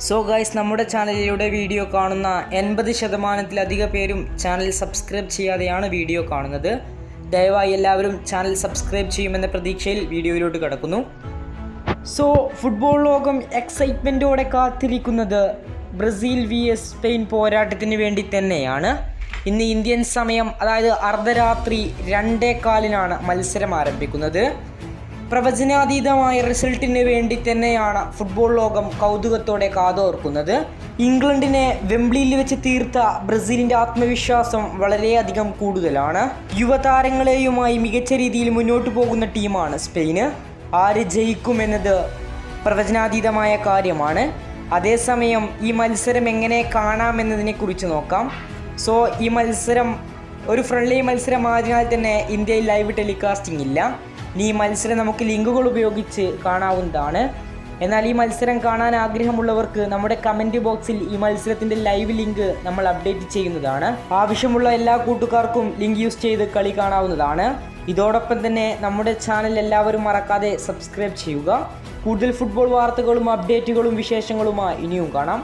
So guys, നമ്മുടെ ചാനലിലൂടെ video കാണുന്ന 80%-ലധികം പേരും ചാനൽ സബ്സ്ക്രൈബ് ചെയ്യാതെയാണ് വീഡിയോ കാണുന്നത്. ദയവായി എല്ലാവരും ചാനൽ സബ്സ്ക്രൈബ് ചെയ്യുമെന്ന പ്രതീക്ഷയിൽ വീഡിയോയിലോട്ട് കടക്കുന്നു. സോ ഫുട്ബോൾ ലോകം എക്സൈറ്റ്മെൻറ്റോടെ കാത്തിരിക്കുന്നത് ബ്രസീൽ vs സ്പെയിൻ പോരാട്ടത്തിന് വേണ്ടി തന്നെയാണ്. ഇന്ന് ഇന്ത്യൻ സമയം, അതായത് അർദ്ധരാത്രി 2:15 മത്സരം ആരംഭിക്കുന്നത്. പ്രവചനാതീതമായ റിസൾട്ടിന് വേണ്ടി തന്നെയാണ് ഫുട്ബോൾ ലോകം കൗതുകത്തോടെ കാതോർക്കുന്നത്. ഇംഗ്ലണ്ടിനെ വെംബ്ലിയിൽ വെച്ച് തീർത്ത ബ്രസീലിൻ്റെ ആത്മവിശ്വാസം വളരെയധികം കൂടുതലാണ്. യുവതാരങ്ങളെയുമായി മികച്ച രീതിയിൽ മുന്നോട്ട് പോകുന്ന ടീമാണ് സ്പെയിന്. ആര് ജയിക്കുമെന്നത് പ്രവചനാതീതമായ കാര്യമാണ്. അതേസമയം ഈ മത്സരം എങ്ങനെ കാണാമെന്നതിനെക്കുറിച്ച് നോക്കാം. സോ ഈ മത്സരം ഒരു ഫ്രണ്ട്ലി മത്സരം ആയതിനാൽ തന്നെ ഇന്ത്യയിൽ ലൈവ് ടെലികാസ്റ്റിംഗ് ഇല്ല. ഈ മത്സരം നമുക്ക് ലിങ്കുകൾ ഉപയോഗിച്ച് കാണാവുന്നതാണ്. എന്നാൽ ഈ മത്സരം കാണാൻ ആഗ്രഹമുള്ളവർക്ക് നമ്മുടെ കമൻറ്റ് ബോക്സിൽ ഈ മത്സരത്തിൻ്റെ ലൈവ് ലിങ്ക് നമ്മൾ അപ്ഡേറ്റ് ചെയ്യുന്നതാണ്. ആവശ്യമുള്ള എല്ലാ കൂട്ടുകാർക്കും ലിങ്ക് യൂസ് ചെയ്ത് കളി കാണാവുന്നതാണ്. ഇതോടൊപ്പം തന്നെ നമ്മുടെ ചാനൽ എല്ലാവരും മറക്കാതെ സബ്സ്ക്രൈബ് ചെയ്യുക. കൂടുതൽ ഫുട്ബോൾ വാർത്തകളും അപ്ഡേറ്റുകളും വിശേഷങ്ങളുമായി ഇനിയും കാണാം.